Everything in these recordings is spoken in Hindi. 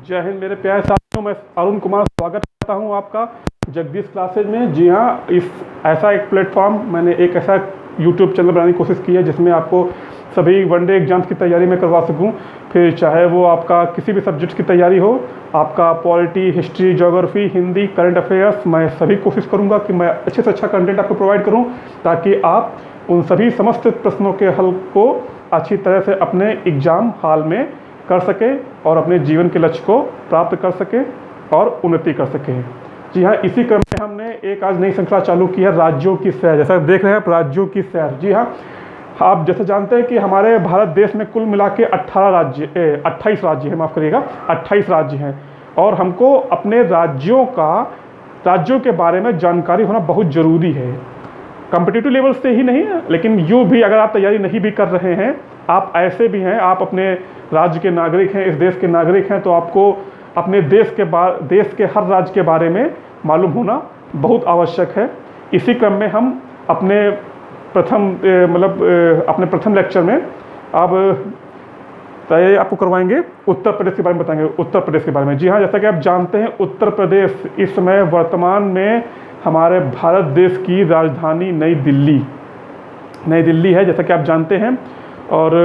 जय हिंद मेरे प्यारे साथियों, मैं अरुण कुमार स्वागत करता हूं आपका जगदीश क्लासेज में। जी हाँ, इस ऐसा एक प्लेटफॉर्म, मैंने एक ऐसा यूट्यूब चैनल बनाने की कोशिश की है जिसमें आपको सभी वनडे एग्जाम्स की तैयारी मैं करवा सकूं। फिर चाहे वो आपका किसी भी सब्जेक्ट की तैयारी हो, आपका polity, history, geography, Hindi, current affairs, मैं सभी कोशिश करूँगा कि मैं अच्छे से अच्छा कंटेंट आपको प्रोवाइड करूँ ताकि आप उन सभी समस्त प्रश्नों के हल को अच्छी तरह से अपने एग्ज़ाम हॉल में कर सके और अपने जीवन के लक्ष्य को प्राप्त कर सके और उन्नति कर सके। जी हाँ, इसी क्रम में हमने एक आज नई श्रृंखला चालू की है, राज्यों की सैर। जैसा देख रहे हैं आप, राज्यों की सैर। जी हाँ, आप जैसे जानते हैं कि हमारे भारत देश में कुल मिला के 28 राज्य हैं, माफ़ करिएगा, 28 राज्य हैं। और हमको अपने राज्यों के बारे में जानकारी होना बहुत ज़रूरी है। कॉम्पिटिटिव लेवल से ही नहीं है, लेकिन यूँ भी अगर आप तैयारी नहीं भी कर रहे हैं, आप ऐसे भी हैं, आप अपने राज्य के नागरिक हैं, इस देश के नागरिक हैं, तो आपको अपने देश के हर राज्य के बारे में मालूम होना बहुत आवश्यक है। इसी क्रम में हम अपने प्रथम लेक्चर में अब तय आपको करवाएंगे, उत्तर प्रदेश के बारे में बताएंगे, उत्तर प्रदेश के बारे में। जी हाँ, जैसा कि आप जानते हैं, उत्तर प्रदेश इस समय वर्तमान में हमारे भारत देश की राजधानी नई दिल्ली है, जैसा कि आप जानते हैं। और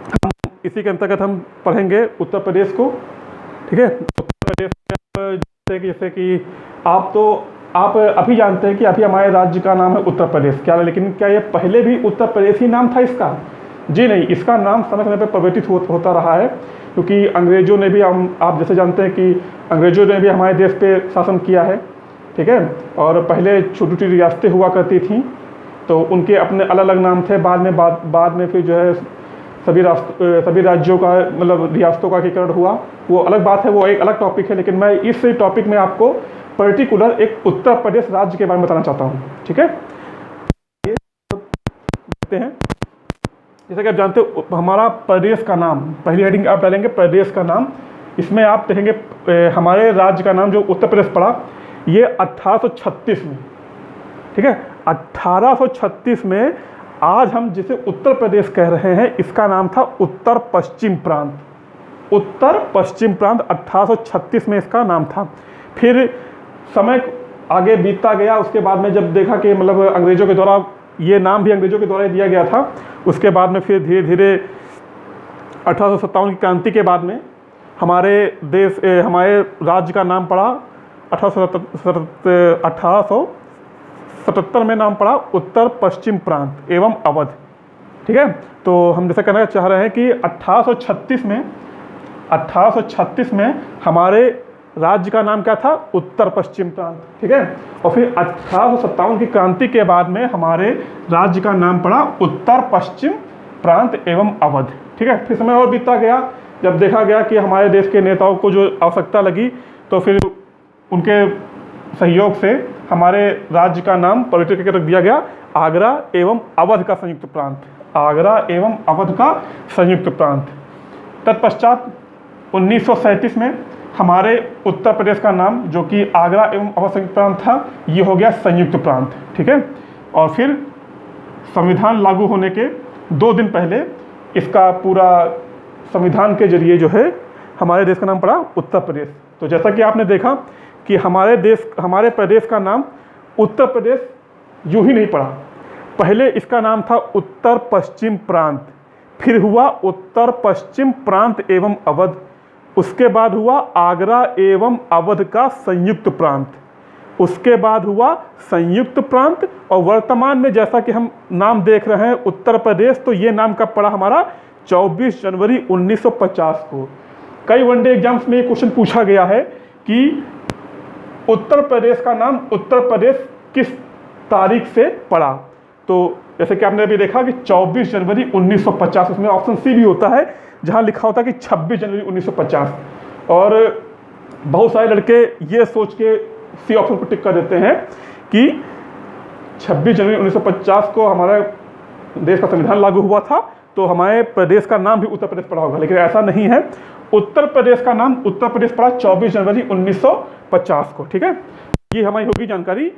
हम इसी के अंतर्गत हम पढ़ेंगे उत्तर प्रदेश को, ठीक है। उत्तर प्रदेश जैसे कि आप अभी जानते हैं कि अभी हमारे राज्य का नाम है उत्तर प्रदेश, क्या है, लेकिन क्या ये पहले भी उत्तर प्रदेश ही नाम था इसका? जी नहीं, इसका नाम समय समय पर परिवर्तित होता रहा है, क्योंकि अंग्रेज़ों ने भी, आप जैसे जानते हैं कि अंग्रेज़ों ने भी हमारे देश पे शासन किया है, ठीक है। और पहले छोटी छोटी रियासतें हुआ करती थीं, तो उनके अपने अलग अलग नाम थे। बाद में फिर जो है सभी राज्यों का, मतलब रियासतों का एकीकरण हुआ, वो अलग बात है, वो एक अलग टॉपिक है। लेकिन मैं इस टॉपिक में आपको पर्टिकुलर एक उत्तर प्रदेश राज्य के बारे में बताना चाहता हूँ, ठीक है। देखते हैं, जैसा कि आप जानते हो, हमारा प्रदेश का नाम, पहली हेडिंग आप डालेंगे प्रदेश का नाम। इसमें आप देखेंगे हमारे राज्य का नाम जो उत्तर प्रदेश पड़ा, ये 1836 में, ठीक है, 1836 में आज हम जिसे उत्तर प्रदेश कह रहे हैं, इसका नाम था उत्तर पश्चिम प्रांत। उत्तर पश्चिम प्रांत 1836 में इसका नाम था। फिर समय आगे बीतता गया, उसके बाद में जब देखा कि मतलब अंग्रेज़ों के द्वारा, ये नाम भी अंग्रेज़ों के द्वारा दिया गया था, उसके बाद में फिर धीरे धीरे 1857 की क्रांति के बाद में हमारे राज्य का नाम पड़ा 1877 में नाम पड़ा उत्तर पश्चिम प्रांत एवं अवध, ठीक है। तो हम जैसा कहना चाह रहे हैं कि 1836 में हमारे राज्य का नाम क्या था? उत्तर पश्चिम प्रांत, ठीक है। और फिर 1857 की क्रांति के बाद में हमारे राज्य का नाम पड़ा उत्तर पश्चिम प्रांत एवं अवध, ठीक है। फिर समय और बीतता गया, जब देखा गया कि हमारे देश के नेताओं को जो आवश्यकता लगी, तो फिर उनके सहयोग से हमारे राज्य का नाम परिवर्तित करके रख दिया गया आगरा एवं अवध का संयुक्त प्रांत। आगरा एवं अवध का संयुक्त प्रांत। तत्पश्चात 1937 में हमारे उत्तर प्रदेश का नाम, जो कि आगरा एवं अवध संयुक्त प्रांत था, ये हो गया संयुक्त प्रांत, ठीक है। और फिर संविधान लागू होने के 2 दिन पहले इसका पूरा संविधान के जरिए जो है हमारे देश का नाम पड़ा उत्तर प्रदेश। तो जैसा कि आपने देखा कि हमारे प्रदेश का नाम उत्तर प्रदेश यूं ही नहीं पड़ा, पहले इसका नाम था उत्तर पश्चिम प्रांत, फिर हुआ उत्तर पश्चिम प्रांत एवं अवध, उसके बाद हुआ आगरा एवं अवध का संयुक्त प्रांत, उसके बाद हुआ संयुक्त प्रांत, और वर्तमान में जैसा कि हम नाम देख रहे हैं उत्तर प्रदेश, तो ये नाम कब पड़ा हमारा? 24 जनवरी 1950 को। कई वनडे एग्जाम्स में ये क्वेश्चन पूछा गया है कि उत्तर प्रदेश का नाम उत्तर प्रदेश किस तारीख से पड़ा? तो जैसे कि आपने अभी देखा कि 24 जनवरी 1950, उसमें ऑप्शन सी भी होता है जहां लिखा होता है कि 26 जनवरी 1950। और बहुत सारे लड़के ये सोच के सी ऑप्शन को टिक कर देते हैं कि 26 जनवरी 1950 को हमारा देश का संविधान लागू हुआ था, तो हमारे प्रदेश का नाम भी उत्तर प्रदेश पड़ा होगा, लेकिन ऐसा नहीं है। उत्तर प्रदेश का नाम उत्तर प्रदेश पड़ा 24 जनवरी 1950 को, ठीक है। ये हमारी होगी जानकारी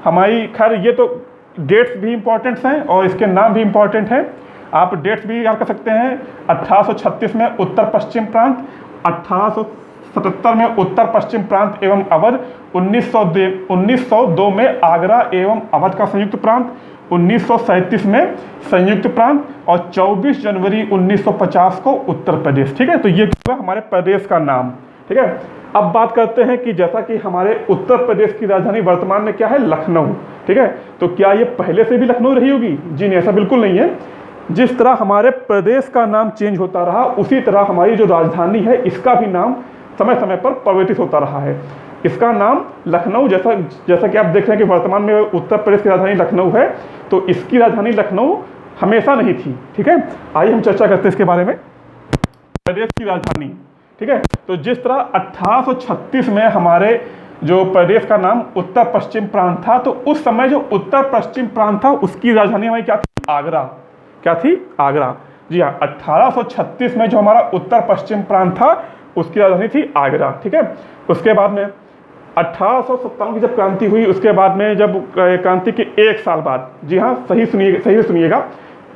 हमारी। खैर, ये तो डेट्स भी इम्पॉर्टेंट्स हैं और इसके नाम भी इम्पॉर्टेंट हैं। आप डेट्स भी याद कर सकते हैं। 1836 में उत्तर पश्चिम प्रांत, 1877 में उत्तर पश्चिम प्रांत एवं अवध, 1902 में आगरा एवं अवध का संयुक्त प्रांत, 1937 में संयुक्त प्रांत और 24 जनवरी 1950 को उत्तर प्रदेश। ठीक है, तो ये क्या हुआ हमारे प्रदेश का नाम। ठीक है, अब बात करते हैं कि जैसा कि हमारे उत्तर प्रदेश की राजधानी वर्तमान में क्या है, लखनऊ। ठीक है, तो क्या ये पहले से भी लखनऊ रही होगी? जी नहीं, ऐसा बिल्कुल नहीं है। जिस तरह हमारे प्रदेश का नाम चेंज होता रहा, उसी तरह हमारी जो राजधानी है इसका भी नाम समय समय पर परिवर्तित होता रहा है। इसका नाम लखनऊ, जैसा कि आप देख रहे हैं कि वर्तमान में उत्तर प्रदेश की राजधानी लखनऊ है, तो इसकी राजधानी लखनऊ हमेशा नहीं थी। ठीक है, आइए हम चर्चा करते हैं इसके बारे में, प्रदेश की राजधानी। ठीक है, तो जिस तरह 1836 में हमारे जो प्रदेश का नाम उत्तर पश्चिम प्रांत था, तो उस समय जो उत्तर पश्चिम प्रांत था उसकी राजधानी हमारी क्या थी, आगरा। क्या थी, आगरा। जी हाँ, 1836 में जो हमारा उत्तर पश्चिम प्रांत था उसकी राजधानी थी आगरा। ठीक है, उसके बाद में 1857 की जब क्रांति हुई, उसके बाद में जब क्रांति के एक साल बाद, जी हाँ सही सुनिएगा,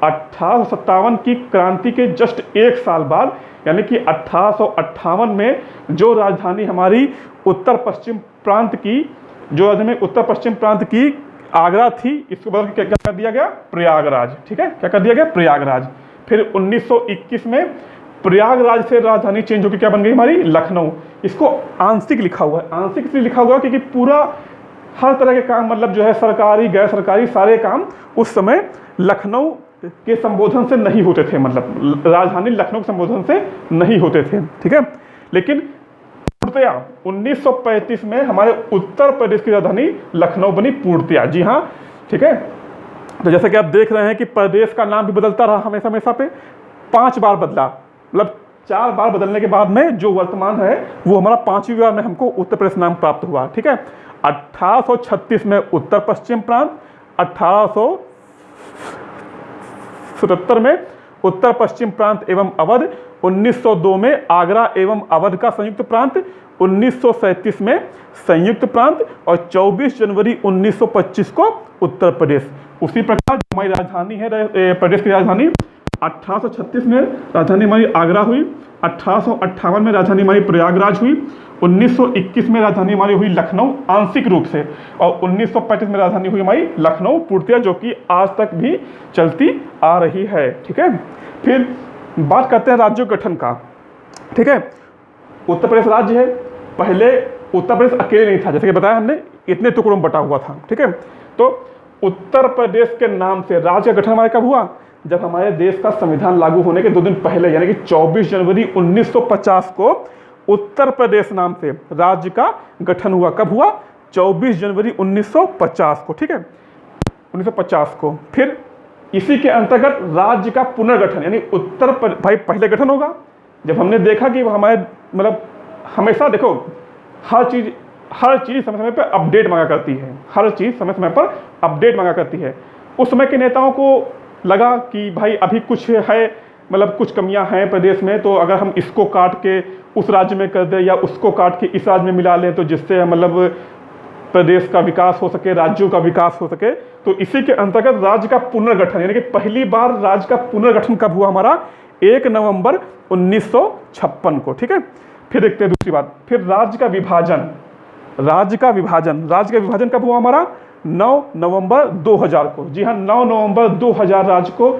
1857 की क्रांति के जस्ट एक साल बाद, यानी कि 1858 में जो राजधानी हमारी उत्तर पश्चिम प्रांत की, जो राजधानी उत्तर पश्चिम प्रांत की आगरा थी, इसको बदल के क्या कर दिया गया, प्रयागराज। ठीक है, क्या कर दिया गया, प्रयागराज। फिर 1921 में प्रयागराज से राजधानी चेंज होकर क्या बन गई हमारी, लखनऊ। इसको आंशिक लिखा हुआ है, आंशिक इसलिए लिखा हुआ क्योंकि पूरा हर तरह के काम, मतलब जो है सरकारी गैर सरकारी सारे काम उस समय लखनऊ के संबोधन से नहीं होते थे, मतलब राजधानी लखनऊ के संबोधन से नहीं होते थे। ठीक है, लेकिन पूर्णतया 1935 में हमारे उत्तर प्रदेश की राजधानी लखनऊ बनी पूर्णतया। जी हाँ, ठीक है, तो जैसा कि आप देख रहे हैं कि प्रदेश का नाम भी बदलता रहा, हमेशा पे 5 बार बदला, मतलब 4 बार बदलने के बाद में जो वर्तमान है वो हमारा 5वीं बार में हमको उत्तर प्रदेश नाम प्राप्त हुआ। ठीक है, 1836 में उत्तर पश्चिम प्रांत, 1877 में उत्तर पश्चिम प्रांत एवं अवध, 1902 में आगरा एवं अवध का संयुक्त प्रांत, 1937 में संयुक्त प्रांत और 24 जनवरी 1925 को उत्तर प्रदेश। उसी प्रकार हमारी राजधानी है, प्रदेश की राजधानी 1836 में राजधानी हमारी आगरा हुई, 1858 में राजधानी हमारी प्रयागराज हुई, 1921 में राजधानी हमारी हुई लखनऊ आंशिक रूप से, और 1935 में राजधानी हुई हमारी लखनऊ पूर्णतया, जो कि आज तक भी चलती आ रही है। ठीक है, फिर बात करते हैं राज्यों गठन का। ठीक है, उत्तर प्रदेश राज्य है, पहले उत्तर प्रदेश अकेले नहीं था, जैसे कि बताया हमने, इतने टुकड़ों में बटा हुआ था। ठीक है, तो उत्तर प्रदेश के नाम से राज्य का गठन हमारे कब हुआ, जब हमारे देश का संविधान लागू होने के 2 दिन पहले, यानी कि 24 जनवरी 1950 को उत्तर प्रदेश नाम से राज्य का गठन हुआ। कब हुआ, 24 जनवरी 1950 को। ठीक है, 1950 को। फिर इसी के अंतर्गत राज्य का पुनर्गठन, यानी उत्तर भाई पहले गठन होगा जब हमने देखा कि हमारे, मतलब हमेशा देखो हर चीज़ समय समय पर अपडेट मांगा करती है, हर चीज़ समय समय पर अपडेट मांगा करती है। उस समय के नेताओं को लगा कि भाई अभी कुछ है, मतलब कुछ कमियां हैं प्रदेश में, तो अगर हम इसको काट के उस राज्य में कर दें या उसको काट के इस राज्य में मिला लें, तो जिससे मतलब प्रदेश का विकास हो सके, राज्यों का विकास हो सके। तो इसी के अंतर्गत राज्य का पुनर्गठन, यानी कि पहली बार राज्य का पुनर्गठन कब हुआ हमारा, 1 नवंबर 1956 को। ठीक है, फिर देखते हैं दूसरी बात, फिर राज्य का विभाजन कब हुआ हमारा, 9 नवंबर 2000 को। जी हाँ, 9 नवंबर 2000 राज्य को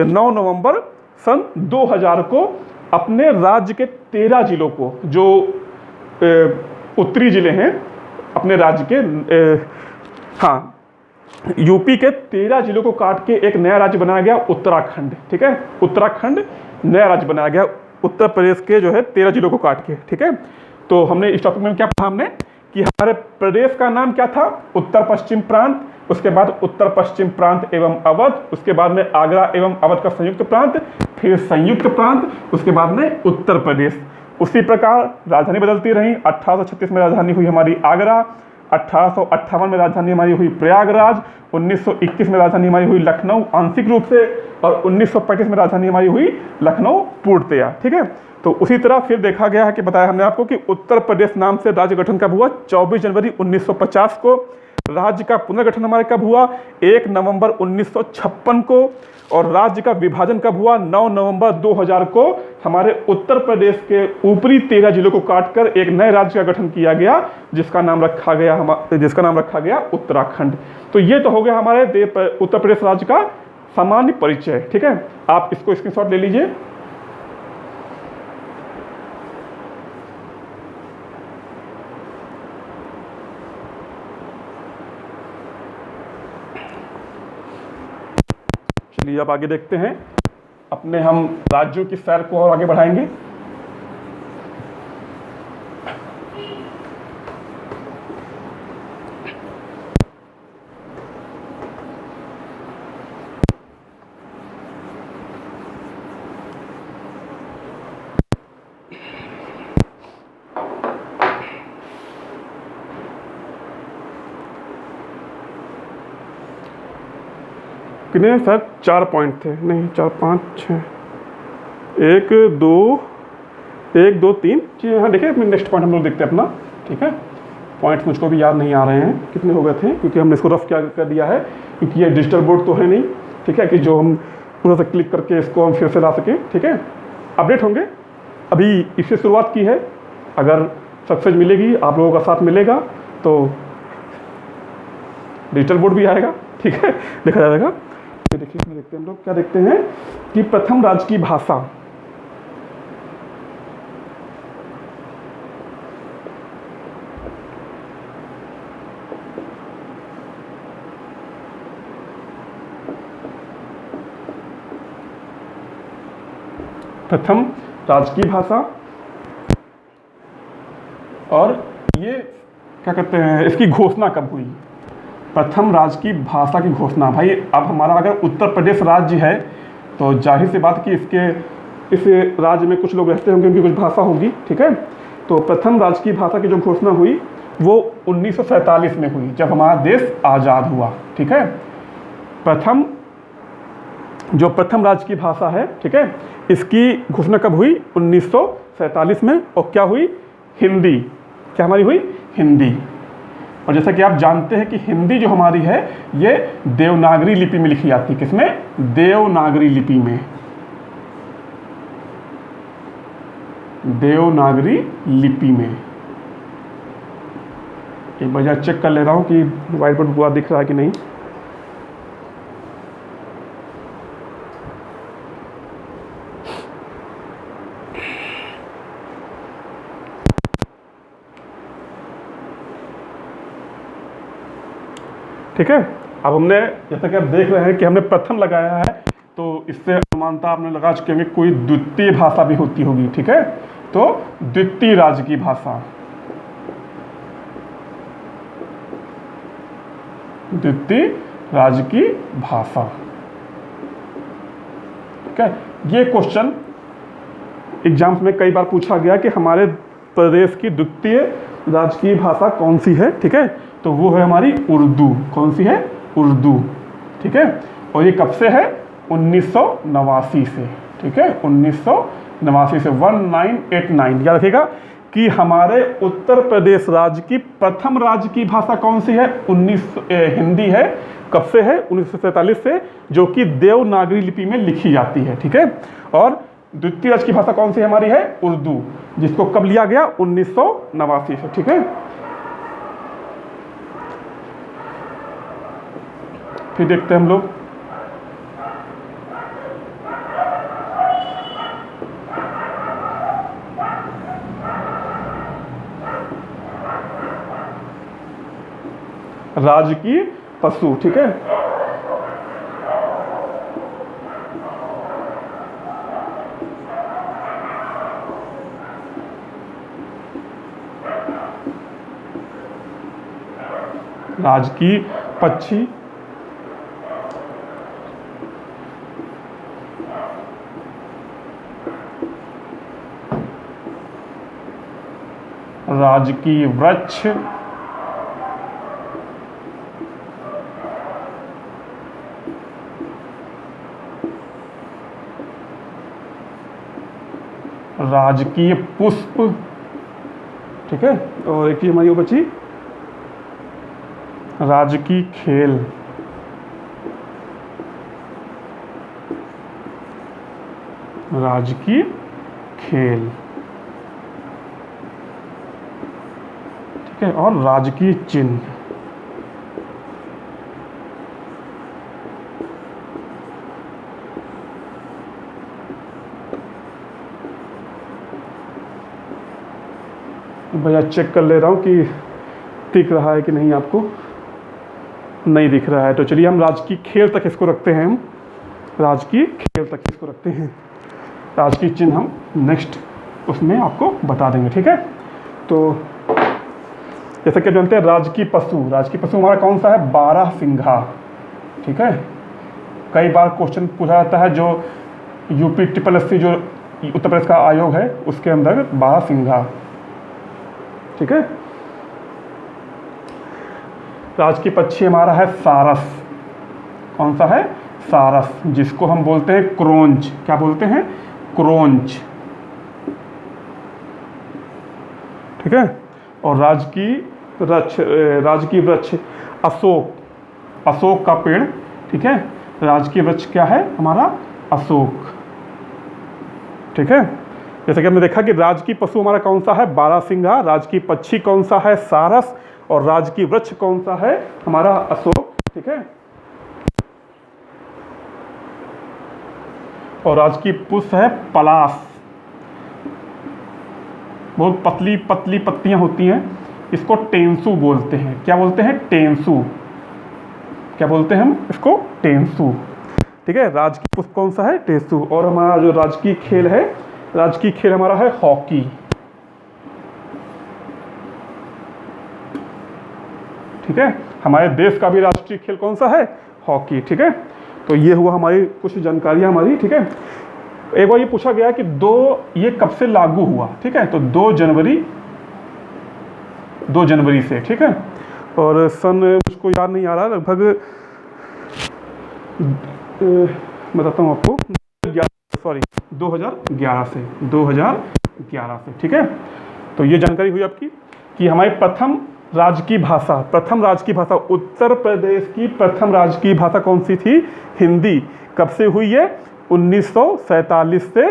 9 नवंबर सन 2000 को अपने राज्य के 13 जिलों को, जो उत्तरी जिले हैं अपने राज्य के, यूपी के 13 जिलों को काट के एक नया राज्य बनाया गया, उत्तराखंड। ठीक है, उत्तराखंड नया राज्य बनाया गया उत्तर प्रदेश के जो है 13 जिलों को काट के। ठीक है, तो हमने इस टॉपिक में क्या पढ़ा हमने कि हमारे प्रदेश का नाम क्या था, उत्तर पश्चिम प्रांत, उसके बाद उत्तर पश्चिम प्रांत एवं अवध, उसके बाद में आगरा एवं अवध का संयुक्त प्रांत, फिर संयुक्त प्रांत, उसके बाद में उत्तर प्रदेश। उसी प्रकार राजधानी बदलती रही, 1836 में राजधानी हुई हमारी आगरा, 1858 में राजधानी हमारी हुई प्रयागराज, 1921 में राजधानी हमारी हुई लखनऊ आंशिक रूप से, और 1935 में राजधानी हमारी हुई लखनऊ पूर्णतया। ठीक है, तो उसी तरह फिर देखा गया है कि बताया हमने आपको कि उत्तर प्रदेश नाम से राज्य गठन कब हुआ, 24 जनवरी 1950 को। राज्य का पुनर्गठन हमारे कब हुआ, 1 नवंबर 1956 को। और राज्य का विभाजन कब हुआ? 9 नवंबर 2000 को हमारे उत्तर प्रदेश के ऊपरी 13 जिलों को काटकर एक नए राज्य का गठन किया गया, जिसका नाम रखा गया उत्तराखंड। तो ये तो हो गया हमारे उत्तर प्रदेश राज्य का सामान्य परिचय। ठीक है, आप इसको स्क्रीनशॉट ले लीजिए। चलिए अब आगे देखते हैं, अपने हम राज्यों की सैर को और आगे बढ़ाएंगे। कितने सर? 4 पॉइंट थे, नहीं 4 5 6 1 2 3 जी हाँ। देखिए नेक्स्ट पॉइंट हम लोग देखते हैं अपना। ठीक है, पॉइंट्स मुझको भी याद नहीं आ रहे हैं कितने हो गए थे, क्योंकि हमने इसको रफ क्या कर दिया है, क्योंकि ये डिजिटल बोर्ड तो है नहीं। ठीक है, कि जो हम पूरा से क्लिक करके इसको हम फिर से ला सकें। ठीक है, अपडेट होंगे, अभी इससे शुरुआत की है। अगर सक्सेस मिलेगी, आप लोगों का साथ मिलेगा, तो डिजिटल बोर्ड भी आएगा। ठीक है, देखा जाएगा। देखिए इसमें देखते हैं हम लोग, क्या देखते हैं कि प्रथम राज्य की भाषा। प्रथम राज्य की भाषा, और ये क्या कहते हैं, इसकी घोषणा कब हुई? प्रथम राज्य की भाषा की घोषणा, भाई अब हमारा अगर उत्तर प्रदेश राज्य है, तो जाहिर सी बात कि इस राज्य में कुछ लोग रहते होंगे, उनकी कुछ भाषा होगी। ठीक है, तो प्रथम राज्य की भाषा की जो घोषणा हुई वो 1947 में हुई, जब हमारा देश आज़ाद हुआ। ठीक है, प्रथम राज्य की भाषा है, ठीक है, इसकी घोषणा कब हुई? 1947 में। और क्या हुई? हिंदी। क्या हमारी हुई? हिंदी। और जैसा कि आप जानते हैं कि हिंदी जो हमारी है, ये देवनागरी लिपि में लिखी जाती है। किसमें? देवनागरी लिपि में। देवनागरी लिपि में। एक बार चेक कर ले रहा हूं कि व्हाइट बोर्ड पूरा दिख रहा है कि नहीं। ठीक है, अब हमने, जैसा कि आप देख रहे हैं कि हमने प्रथम लगाया है, तो इससे अनुमानता आपने लगा चुके होंगे कोई द्वितीय भाषा भी होती होगी। ठीक है, तो द्वितीय राज्य की भाषा, द्वितीय राज्य की भाषा। ठीक है, ये क्वेश्चन एग्जाम्स में कई बार पूछा गया कि हमारे प्रदेश की द्वितीय राज्य की भाषा कौन सी है। ठीक है, तो वो है हमारी उर्दू। कौन सी है? उर्दू। ठीक है, और ये कब से है? 1989 से। ठीक है, 1989 से 1989। याद रखिएगा कि हमारे उत्तर प्रदेश राज्य की प्रथम राज्य की भाषा कौन सी है? हिंदी है। कब से है? 1947 से, जो कि देवनागरी लिपि में लिखी जाती है। ठीक है, और द्वितीय राज्य की भाषा कौन सी हमारी है? उर्दू, जिसको कब लिया गया? 1989 से। ठीक है, फिर देखते हैं हम लोग राजकीय पशु। ठीक है, राजकीय पक्षी, राजकीय वृक्ष, राजकीय पुष्प। ठीक है, और एक ही हमारी वो बची राजकीय खेल। राजकीय खेल, ठीक है, और राजकीय चिन्ह। भैया चेक कर ले रहा हूँ कि दिख रहा है कि नहीं, आपको नहीं दिख रहा है तो चलिए हम राजकीय खेल तक इसको रखते हैं, हम राजकीय खेल तक इसको रखते हैं। राजकीय चिन्ह हम नेक्स्ट उसमें आपको बता देंगे, ठीक है। तो जैसा कि आप जानते हैं राजकीय पशु हमारा कौन सा है, बारहसिंघा, ठीक है। कई बार क्वेश्चन पूछा जाता है, जो यूपी SSC जो उत्तर प्रदेश का आयोग है उसके अंदर बारहसिंघा, ठीक है। राजकीय पक्षी हमारा है सारस, कौन सा है, सारस, जिसको हम बोलते हैं क्रोंच, क्या बोलते हैं, क्रोंच, ठीक है। और राजकीय वृक्ष अशोक का पेड़, ठीक है। राजकीय वृक्ष क्या है हमारा, अशोक, ठीक है। जैसे कि हमने देखा कि राजकीय पशु हमारा कौन सा है, बारहसिंघा, राजकीय पक्षी कौन सा है, सारस, और राजकीय वृक्ष कौन सा है हमारा, अशोक, ठीक है। और राजकीय पुष्प है पलाश, बहुत पतली पतली पत्तियां होती हैं, इसको टेंसू बोलते हैं, क्या बोलते हैं, टेंसू, क्या बोलते हैं हम इसको, टेंसू, ठीक है। राजकीय पुष्प कौन सा है, टेंसू। और हमारा जो राजकीय खेल है, राजकीय खेल हमारा है हॉकी, ठीक है। हमारे देश का भी राष्ट्रीय खेल कौन सा है, हॉकी, ठीक है। तो ये हुआ हमारी कुछ जानकारियां हमारी, ठीक है। एक बार ये पूछा गया कि ये कब से लागू हुआ, ठीक है, तो 2 जनवरी से, ठीक है। और सन मुझको याद नहीं आ रहा, लगभग बताता हूँ आपको, 2011 से, ठीक है। तो ये जानकारी हुई आपकी कि हमारी प्रथम राजकीय भाषा उत्तर प्रदेश की प्रथम राजकीय भाषा कौन सी थी, हिंदी। कब से हुई है, 1947 से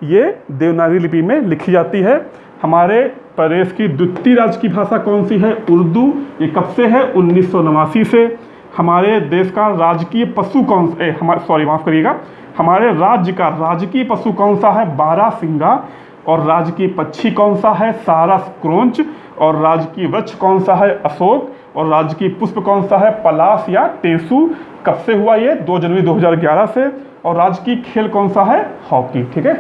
ये देवनागरी लिपि में लिखी जाती है। हमारे प्रदेश की द्वितीय राजकीय भाषा कौन सी है, उर्दू, ये कब से है, 1989 से। हमारे देश का राजकीय पशु माफ़ करिएगा, हमारे राज्य का राजकीय पशु कौन सा है, बारहसिंघा, और राजकीय पक्षी कौन सा है, सारस, क्रोंच, और राजकीय वृक्ष कौन सा है, अशोक, और राजकीय पुष्प कौन सा है, पलाश या टेंसू। कब से हुआ ये, 2 जनवरी 2011 से। और राजकीय खेल कौन सा है, हॉकी, ठीक है।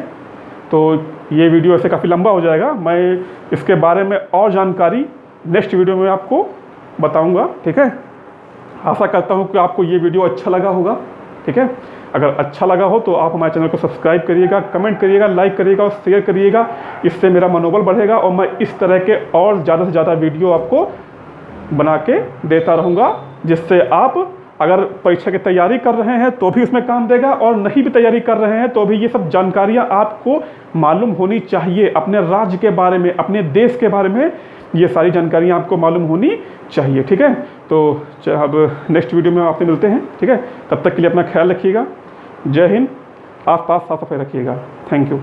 तो ये वीडियो ऐसे काफ़ी लंबा हो जाएगा, मैं इसके बारे में और जानकारी नेक्स्ट वीडियो में आपको बताऊंगा, ठीक है। आशा करता हूँ कि आपको ये वीडियो अच्छा लगा होगा, ठीक है। अगर अच्छा लगा हो तो आप हमारे चैनल को सब्सक्राइब करिएगा, कमेंट करिएगा, लाइक करिएगा और शेयर करिएगा, इससे मेरा मनोबल बढ़ेगा और मैं इस तरह के और ज़्यादा से ज़्यादा वीडियो आपको बना के देता रहूँगा, जिससे आप अगर परीक्षा की तैयारी कर रहे हैं तो भी उसमें काम देगा, और नहीं भी तैयारी कर रहे हैं तो भी ये सब जानकारियाँ आपको मालूम होनी चाहिए। अपने राज्य के बारे में, अपने देश के बारे में ये सारी जानकारियाँ आपको मालूम होनी चाहिए, ठीक है। तो अब नेक्स्ट वीडियो में आपसे मिलते हैं, ठीक है। तब तक के लिए अपना ख्याल रखिएगा। जय हिंद। आस पास साफ सफाई रखिएगा। Thank you.